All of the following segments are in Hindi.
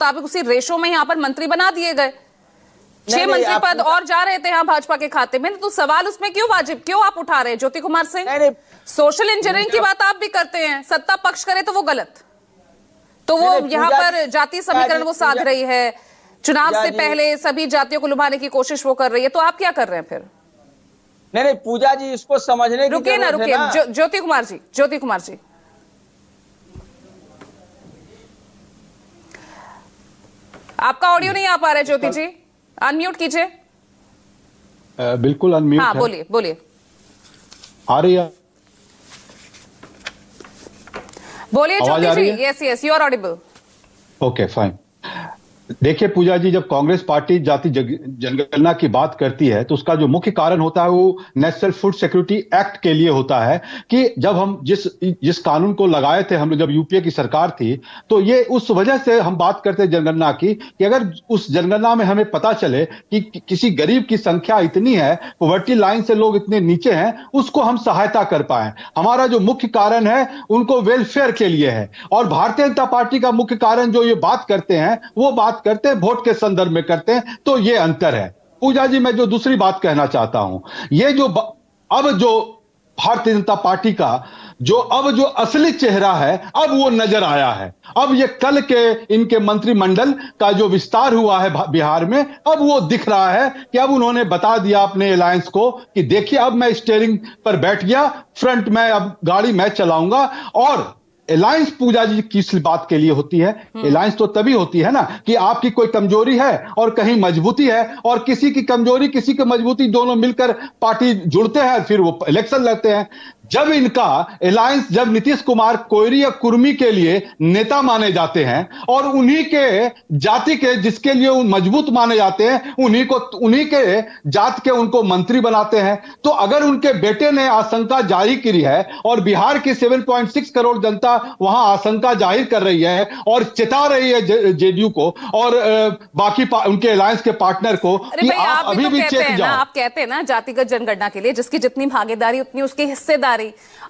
मुताबिक उसी रेशो में यहाँ पर मंत्री बना दिए गए। 6 मंत्री पद और जा रहे थे यहाँ भाजपा के खाते में, तो सवाल उसमें क्यों वाजिब, क्यों आप उठा रहे हैं ज्योति कुमार सिंह? सोशल इंजीनियरिंग की बात आप भी करते हैं, सत्ता पक्ष करे तो वो गलत, तो वो यहाँ पर जातीय समीकरण वो साध रही है, चुनाव से पहले सभी जातियों को लुभाने की कोशिश वो कर रही है, तो आप क्या कर रहे हैं फिर? नहीं पूजा जी, इसको समझने की रुकिए ना, रुकिए ज्योति कुमार जी, ज्योति कुमार जी, आपका ऑडियो नहीं आ पा रहा है ज्योति जी, अनम्यूट कीजिए। बिल्कुल अनम्यूट हाँ, है। बोलिए बोलिए। आ रही है? बोलिए Jyoti ji. Yes yes, you are audible. Okay fine. देखिए पूजा जी, जब कांग्रेस पार्टी जाति जनगणना की बात करती है तो उसका जो मुख्य कारण होता है वो नेशनल फूड सिक्योरिटी एक्ट के लिए होता है कि जब हम जिस कानून को लगाए थे, हम लोग जब यूपीए की सरकार थी, तो ये उस वजह से हम बात करते हैं जनगणना की कि अगर उस जनगणना में हमें पता चले कि किसी गरीब की संख्या इतनी है, पॉवर्टी लाइन से लोग इतने नीचे हैं, उसको हम सहायता कर पाए। हमारा जो मुख्य कारण है उनको वेलफेयर के लिए है, और भारतीय जनता पार्टी का मुख्य कारण जो ये बात करते हैं वो बात करते हैं वोट के संदर्भ में करते हैं, तो ये अंतर है। पूजा जी, मैं जो दूसरी बात कहना चाहता हूं, ये जो अब जो भारतीय जनता पार्टी का जो असली चेहरा है अब वो नजर आया है। अब ये कल के इनके मंत्रिमंडल का जो विस्तार हुआ है बिहार में, अब वो दिख रहा है कि अब उन्होंने बता दिया अपने अलायंस को कि देखिए अब मैं स्टीयरिंग पर बैठ गया, फ्रंट में अब गाड़ी मैं चलाऊंगा। और अलायंस पूजा जी किस बात के लिए होती है? अलायंस तो तभी होती है ना कि आपकी कोई कमजोरी है और कहीं मजबूती है, और किसी की कमजोरी किसी की मजबूती दोनों मिलकर पार्टी जुड़ते हैं, फिर वो इलेक्शन लड़ते हैं। जब इनका अलायंस, जब नीतीश कुमार कोयरी या कुर्मी के लिए नेता माने जाते हैं और उन्हीं के जाति के जिसके लिए उन मजबूत माने जाते हैं, उन्हीं के जात के उनको मंत्री बनाते हैं, तो अगर उनके बेटे ने आशंका जाहिर की है और बिहार की 7.6 करोड़ जनता वहां आशंका जाहिर कर रही है और चिता रही है जेडीयू को और बाकी उनके अलायंस के पार्टनर को कि आप अभी भी चेक जाओ। आप कहते हैं ना जातिगत जनगणना के लिए जिसकी जितनी भागीदारी उतनी उसकी हिस्सेदारी।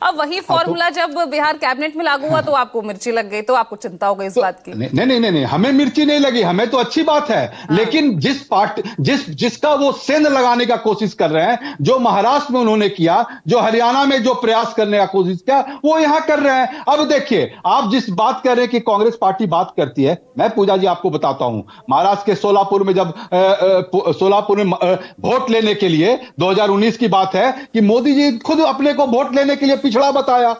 अब वही फॉर्मूला जब बिहार कैबिनेट में लागू हुआ तो आपको मिर्ची लग गई, तो आपको चिंता हो गई इस बात की? नहीं, हमें मिर्ची नहीं लगी, हमें तो अच्छी बात है। लेकिन जिसका वो सेंध लगाने का कोशिश कर रहे हैं, जो महाराष्ट्र में उन्होंने किया, जो हरियाणा में जो प्रयास करने का कोशिश किया, वो यहां कर रहे हैं। अब देखिए, आप जिस बात कर रहे हैं कि कांग्रेस पार्टी बात करती है, मैं पूजा जी आपको बताता हूं, महाराष्ट्र के सोलापुर में जब सोलापुर में वोट लेने के लिए 2019 की बात है कि मोदी जी खुद अपने को वोट लेने के लिए पिछड़ा बताया,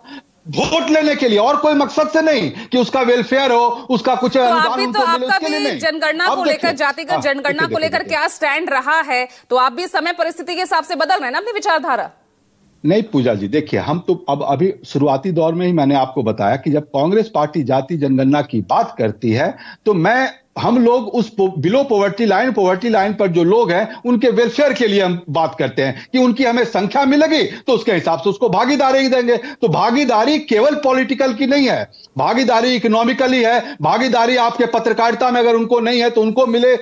वोट लेने के लिए, और कोई मकसद से नहीं कि उसका वेलफेयर हो, उसका कुछ अनुदान उनको मिले, उसके लिए नहीं। जनगणना को लेकर, जातिगत जनगणना को लेकर क्या स्टैंड रहा है, तो आप भी समय परिस्थिति के हिसाब से बदल रहे हैं ना अपनी विचारधारा? नहीं पूजा जी, देखिए, हम तो अब अभी शुरुआती दौर में ही मैंने आपको बताया कि जब कांग्रेस पार्टी जाति जनगणना की बात करती है तो हम लोग उस बिलो पॉवर्टी लाइन पर जो लोग हैं उनके वेलफेयर के लिए हम बात करते हैं कि उनकी हमें संख्या मिलेगी तो उसके हिसाब से उसको भागीदारी देंगे। तो भागीदारी केवल पॉलिटिकल की नहीं है, भागीदारी इकोनॉमिकली है, भागीदारी आपके पत्रकारिता में अगर उनको नहीं है तो उनको मिले,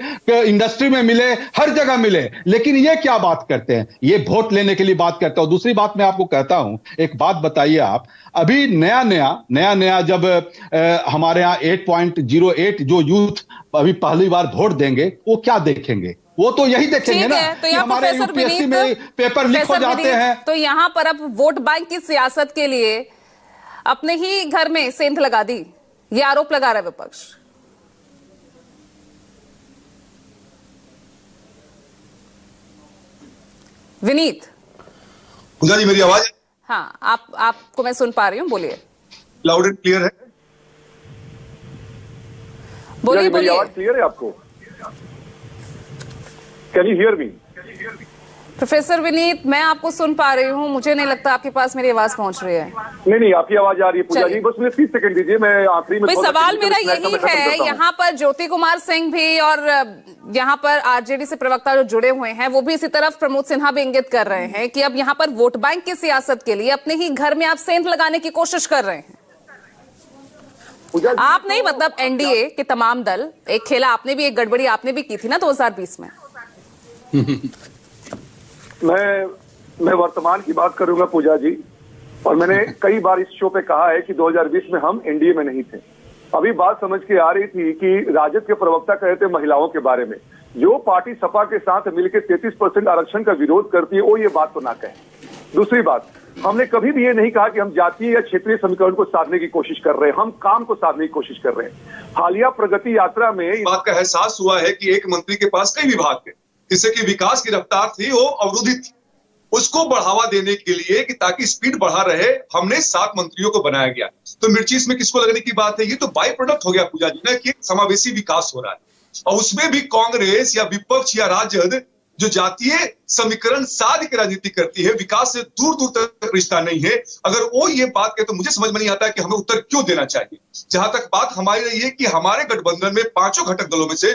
इंडस्ट्री में मिले, हर जगह मिले। लेकिन ये क्या बात करते हैं, ये वोट लेने के लिए बात करता हूं। दूसरी बात मैं आपको कहता हूं, एक बात बताइए आप, अभी नया जब हमारे यहाँ 8.08 जो यूथ अभी पहली बार वोट देंगे, वो क्या देखेंगे? वो तो यही देखेंगे ना तो कि हमारे यूपीएससी में पेपर लीक हो जाते हैं। तो यहां पर अब वोट बैंक की सियासत के लिए अपने ही घर में सेंध लगा दी, ये आरोप लगा रहा है विपक्ष। विनीत, पूजा जी मेरी आवाज? हाँ, आपको मैं सुन पा रही हूँ, बोलिए। लाउड एंड क्लियर है? बोलिए। मेरी आवाज क्लियर है आपको? Can you hear me? Professor Vineet, मैं आपको सुन पा रही हूँ, मुझे नहीं लगता आपके पास मेरी आवाज पहुंच रही है। नहीं, आपकी आवाज आ रही है पूजा जी, बस मुझे 30 सेकंड दीजिए, मैं आखिरी में। सवाल मेरा यही है, यहाँ पर ज्योति कुमार सिंह भी और यहाँ पर आरजेडी से प्रवक्ता जो जुड़े हुए हैं वो भी इसी तरफ प्रमोद सिन्हा भी इंगित कर रहे हैं कि अब यहाँ पर वोट बैंक की सियासत के लिए अपने ही घर में आप सेंध लगाने की कोशिश कर रहे हैं। आप नहीं, मतलब एनडीए के तमाम दल, एक खेला आपने भी, एक गड़बड़ी आपने भी की थी ना 2020 में। मैं वर्तमान की बात करूंगा पूजा जी, और मैंने कई बार इस शो पे कहा है कि 2020 में हम एनडीए में नहीं थे, अभी बात समझ के आ रही थी कि राजद के प्रवक्ता कहे थे महिलाओं के बारे में, जो पार्टी सपा के साथ मिलकर 33% आरक्षण का विरोध करती है वो ये बात तो ना कहे। दूसरी बात, हमने कभी भी ये नहीं कहा कि हम जातीय या क्षेत्रीय समीकरण को साधने की कोशिश कर रहे हैं, हम काम को साधने की कोशिश कर रहे हैं। हालिया प्रगति यात्रा में इस बात का एहसास हुआ है कि एक मंत्री के पास कई विभाग थे, जिससे कि विकास की रफ्तार थी वो अवरुद्धित थी। उसको बढ़ावा देने के लिए कि ताकि स्पीड बढ़ा रहे, हमने 7 मंत्रियों को बनाया गया। तो मिर्ची इसमें किसको लगने की बात है? ये तो बाई प्रोडक्ट हो गया पूजा जी ना कि समावेशी विकास हो रहा है, और उसमें भी कांग्रेस या विपक्ष या राजद जो जातीय समीकरण साध के राजनीति करती है, विकास से दूर दूर तक रिश्ता नहीं है। अगर वो ये बात कहे तो मुझे समझ में नहीं आता कि हमें उत्तर क्यों देना चाहिए। जहां तक बात हमारी रही है कि हमारे गठबंधन में 5 घटक दलों में से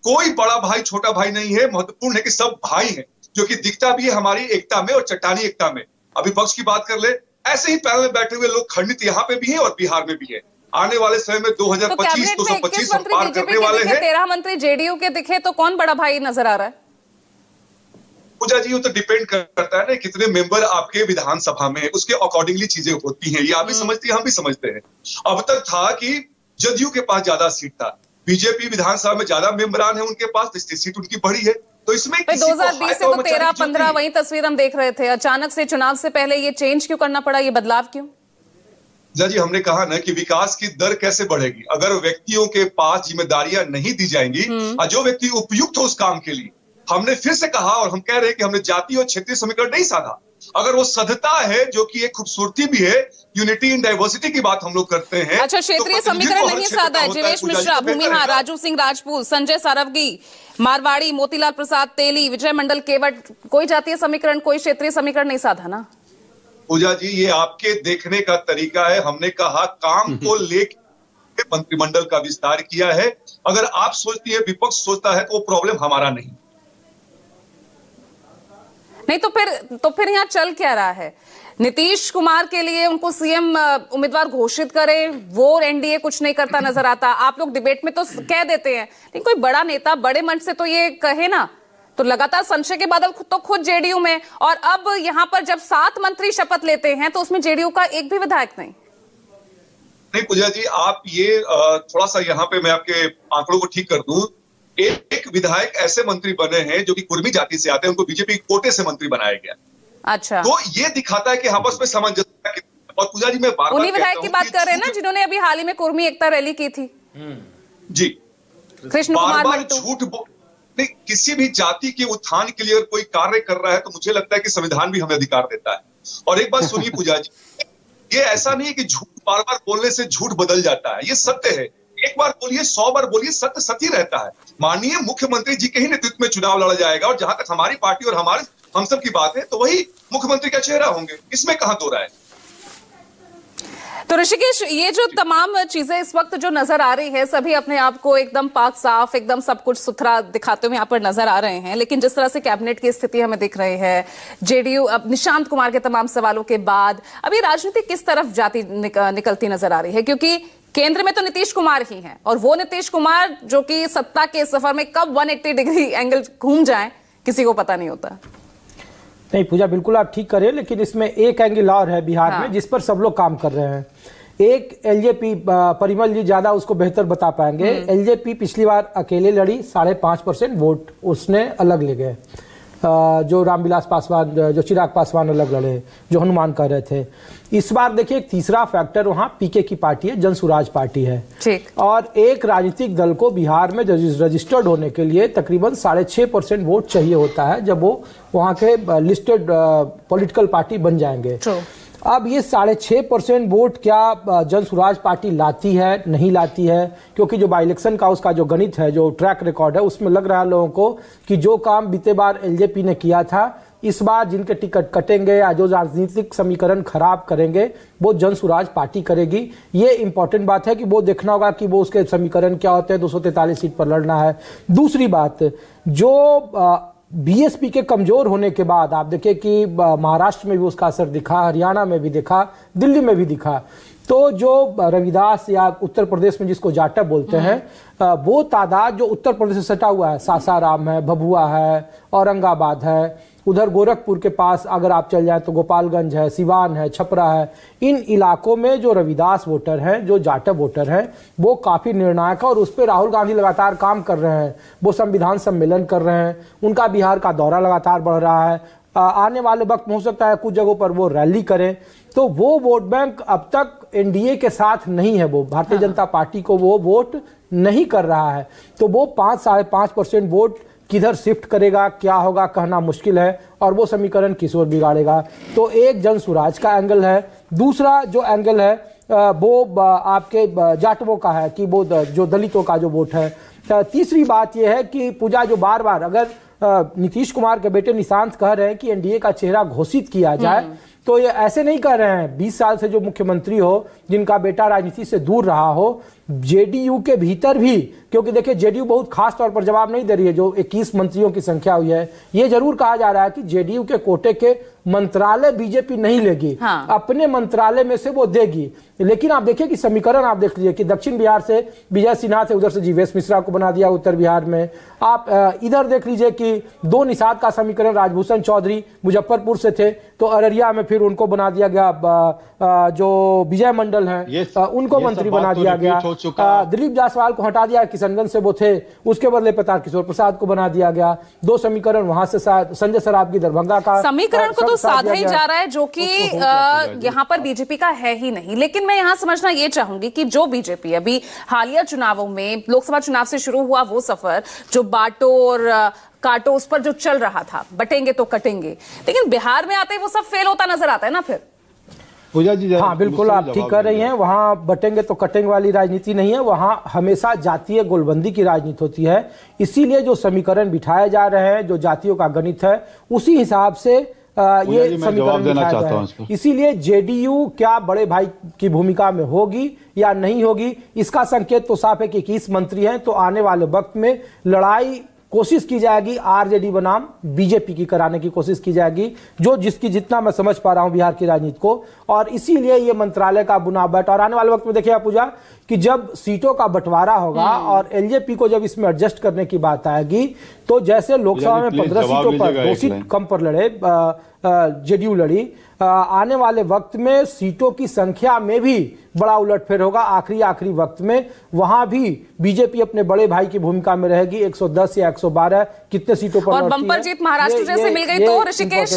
कोई बड़ा भाई छोटा भाई नहीं है, महत्वपूर्ण है कि सब भाई हैं, जो कि दिखता भी है हमारी एकता में और चट्टानी एकता में। अभी पक्ष की बात कर ले, ऐसे ही पैनल में बैठे हुए लोग खंडित यहाँ पे भी हैं और बिहार में भी है। आने वाले समय में 2025 225 हम पार करने वाले हैं। 13 मंत्री जेडीयू के दिखे तो कौन बड़ा भाई नजर आ रहा है? पूजा जी, वो तो डिपेंड करता है ना कितने मेंबर आपके विधानसभा में, उसके अकॉर्डिंगली चीजें होती हैं। ये आप भी समझती हैं, हम भी समझते हैं। अब तक था कि जदयू के पास ज्यादा सीट था, बीजेपी विधानसभा में ज्यादा मेंबरान है उनके पास, इसलिए सीट उनकी बढ़ी है। तो इसमें 2020 से तो 13-15 वही तस्वीर हम देख रहे थे। अचानक से चुनाव से पहले ये चेंज क्यों करना पड़ा, ये बदलाव क्यों? जी, हमने कहा ना कि विकास की दर कैसे बढ़ेगी अगर व्यक्तियों के पास जिम्मेदारियां नहीं दी जाएंगी और जो व्यक्ति उपयुक्त हो उस काम के लिए। हमने फिर से कहा और हम कह रहे हैं कि हमने जातीय और क्षेत्रीय समीकरण नहीं साधा। अगर वो सधता है, जो कि एक खूबसूरती भी है, यूनिटी इन डाइवर्सिटी की बात हम लोग करते हैं। अच्छा, क्षेत्रीय समीकरण नहीं साधा है। जीवेश मिश्रा, भूमिहार, राजू सिंह राजपूत, संजय सारवगी, मारवाड़ी, मोतीलाल प्रसाद तेली, विजय मंडल केवट, कोई जातीय समीकरण, कोई क्षेत्रीय समीकरण नहीं साधा ना? पूजा जी, ये आपके देखने का तरीका है। हमने कहा काम को लेकर मंत्रिमंडल का विस्तार किया है। अगर आप सोचती है, विपक्ष सोचता है, तो वो प्रॉब्लम हमारा नहीं। नहीं तो फिर यहाँ चल क्या रहा है? नीतीश कुमार के लिए उनको सीएम उम्मीदवार घोषित करें, वो एनडीए कुछ नहीं करता नजर आता। आप लोग डिबेट में तो कह देते हैं, लेकिन कोई बड़ा नेता बड़े मंच से तो ये कहे ना। तो लगातार संशय के बादल तो खुद जेडीयू में, और अब यहां पर जब 7 मंत्री शपथ लेते हैं तो उसमें जेडीयू का एक भी विधायक नहीं। पूजा जी, आप ये थोड़ा सा यहाँ पे मैं आपके आंकड़ों को ठीक कर दूं। एक विधायक ऐसे मंत्री बने हैं जो कि कुर्मी जाति से आते हैं, उनको बीजेपी कोटे से मंत्री बनाया गया। अच्छा, तो ये दिखाता है कि आपस में सामंजस्य। और पूजा जी, मैं बार-बार उन्हीं विधायक की बात कर रहे हैं ना जिन्होंने अभी हाल ही में कुर्मी एकता रैली की थी। जी, कृष्ण कुमार मंटू। झूठ नहीं, किसी भी जाति के उत्थान के लिए अगर कोई कार्य कर रहा है तो मुझे लगता है कि संविधान भी हमें अधिकार देता है। और एक बात सुनिए पूजा जी, ये ऐसा नहीं है कि झूठ बार बार बोलने से झूठ बदल जाता है, ये सत्य है। एक बार बोलिए, 100 बार बोलिए, सत्य सत्य रहता है। माननीय मुख्यमंत्री जी के ही नेतृत्व में चुनाव लड़ा जाएगा, और जहां तक हमारी पार्टी और हमारे हम सब की बात है तो वही मुख्यमंत्री का चेहरा होंगे, इसमें कहां दो राय। तो ऋषिकेश, ये जो तमाम चीजें इस वक्त जो नजर आ रही है, सभी अपने आप को एकदम पाक साफ, एकदम सब कुछ सुथरा दिखाते हुए यहाँ पर नजर आ रहे हैं, लेकिन जिस तरह से कैबिनेट की स्थिति हमें दिख रही है, जेडीयू अब निशांत कुमार के तमाम सवालों के बाद अभी राजनीति किस तरफ जाती निकलती नजर आ रही है? क्योंकि केंद्र में तो नीतीश कुमार ही हैं, और वो नीतीश कुमार जो कि सत्ता के सफर में कब 180 डिग्री एंगल घूम जाए किसी को पता नहीं होता। नहीं पूजा, बिल्कुल आप ठीक करें, लेकिन इसमें एक एंगल और है बिहार में जिस पर सब लोग काम कर रहे हैं। एक एलजेपी, परिमल जी ज्यादा उसको बेहतर बता पाएंगे। एलजेपी पिछली बार अकेले लड़ी, 5.5% वोट उसने अलग ले गए। जो रामविलास पासवान, जो चिराग पासवान अलग लड़े, जो हनुमान कह रहे थे। इस बार देखिए एक तीसरा फैक्टर वहां पीके की पार्टी है, जन सुराज पार्टी है। और एक राजनीतिक दल को बिहार में रजिस्टर्ड होने के लिए तकरीबन 6.5% वोट चाहिए होता है जब वो वहां के लिस्टेड पॉलिटिकल पार्टी बन जाएंगे। अब ये 6.5% वोट क्या जन सुराज पार्टी लाती है, नहीं लाती है? क्योंकि जो बाई इलेक्शन का उसका जो गणित है, जो ट्रैक रिकॉर्ड है, उसमें लग रहा है लोगों को कि जो काम बीते बार एलजेपी ने किया था, इस बार जिनके टिकट कटेंगे या जो राजनीतिक समीकरण खराब करेंगे वो जन सुराज पार्टी करेगी। ये इंपॉर्टेंट बात है कि वो देखना होगा कि वो उसके समीकरण क्या होते हैं। 243 सीट पर लड़ना है। दूसरी बात, जो बीएसपी के कमजोर होने के बाद आप देखिए कि महाराष्ट्र में भी उसका असर दिखा, हरियाणा में भी दिखा, दिल्ली में भी दिखा। तो जो रविदास या उत्तर प्रदेश में जिसको जाटव बोलते हैं, वो तादाद जो उत्तर प्रदेश से सटा हुआ है, सासाराम है, भभुआ है, औरंगाबाद है, उधर गोरखपुर के पास अगर आप चल जाएं तो गोपालगंज है, सिवान है, छपरा है, इन इलाकों में जो रविदास वोटर हैं, जो जाटव वोटर हैं, वो काफ़ी निर्णायक है और उस पर राहुल गांधी लगातार काम कर रहे हैं। वो संविधान सम्मेलन कर रहे हैं, उनका बिहार का दौरा लगातार बढ़ रहा है, आने वाले वक्त में हो सकता है कुछ जगहों पर वो रैली करें। तो वो वोट बैंक अब तक एनडीए के साथ नहीं है, वो भारतीय जनता पार्टी को वो वोट नहीं कर रहा है। तो वो 5-5.5% वोट किधर शिफ्ट करेगा, क्या होगा, कहना मुश्किल है, और वो समीकरण किस ओर बिगाड़ेगा। तो एक जन सुराज का एंगल है। दूसरा जो एंगल है वो आपके जाटवों का है कि वो जो दलितों का जो वोट है। तीसरी बात यह है कि पूजा जो बार बार अगर नीतीश कुमार के बेटे निशांत कह रहे हैं कि एनडीए का चेहरा घोषित किया जाए, तो ये ऐसे नहीं कर रहे हैं। 20 साल से जो मुख्यमंत्री हो, जिनका बेटा राजनीति से दूर रहा हो, जेडीयू के भीतर भी, क्योंकि देखिए जेडीयू बहुत खास तौर पर जवाब नहीं दे रही है, जो 21 मंत्रियों की संख्या हुई है, ये जरूर कहा जा रहा है कि जेडीयू के कोटे के मंत्रालय बीजेपी नहीं लेगी, अपने मंत्रालय में से वो देगी। लेकिन आप देखिए कि समीकरण आप देख लीजिए कि दक्षिण बिहार से विजय सिन्हा थे, उधर से जीवेश मिश्रा को बना दिया उत्तर बिहार में। आप इधर देख लीजिए कि 2 निषाद का समीकरण, राजभूषण चौधरी मुजफ्फरपुर से थे, तो अररिया में फिर उनको बना दिया गया, जो विजय मंडल हैं उनको मंत्री बना दिया गया। दिलीप जायसवाल को हटा दिया, किशनगंज से वो थे, उसके बदले प्रताप किशोर प्रसाद को बना दिया गया। 2 समीकरण वहां से संजय सरावगी दरभंगा का समीकरण को तो साधा ही जा रहा है, जो कि यहाँ पर बीजेपी का है ही नहीं। लेकिन मैं यहाँ समझना ये चाहूंगी कि जो बीजेपी अभी हालिया चुनावों में, लोकसभा चुनाव से शुरू हुआ वो सफर, जो बांटो और काटो उस पर जो चल रहा था, बटेंगे तो कटेंगे, लेकिन बिहार में आते ही वो सब फेल होता नजर आता है ना फिर। पूजा जी, हाँ बिल्कुल आप ठीक कर रही हैं, वहाँ बटेंगे तो कटेंगे वाली राजनीति नहीं है, वहाँ हमेशा जातीय गोलबंदी की राजनीति होती है। इसीलिए जो समीकरण बिठाए जा रहे हैं, जो जातियों का गणित है, उसी हिसाब से ये समीकरण बिठाया जा रहा है। इसीलिए जेडीयू क्या बड़े भाई की भूमिका में होगी या नहीं होगी, इसका संकेत तो साफ है कि 21 मंत्री हैं, तो आने वाले वक्त में लड़ाई कोशिश की जाएगी आरजेडी बनाम बीजेपी की कराने की कोशिश की जाएगी, जो जिसकी जितना मैं समझ पा रहा हूं बिहार की राजनीति को। और इसीलिए ये मंत्रालय का बुनावट, और आने वाले वक्त में देखिए पूजा कि जब सीटों का बंटवारा होगा और एलजेपी को जब इसमें एडजस्ट करने की बात आएगी, तो जैसे लोकसभा में 15 सीटों पर 2 सीट कम पर लड़े जेडीयू लड़ी, आने वाले वक्त में सीटों की संख्या में भी बड़ा उलटफेर होगा। आखिरी वक्त में वहां भी बीजेपी अपने बड़े भाई की भूमिका में रहेगी। 110 या 112 कितने सीटों पर, और बम्पर जीत महाराष्ट्र जैसे मिल गई तो ऋषिकेश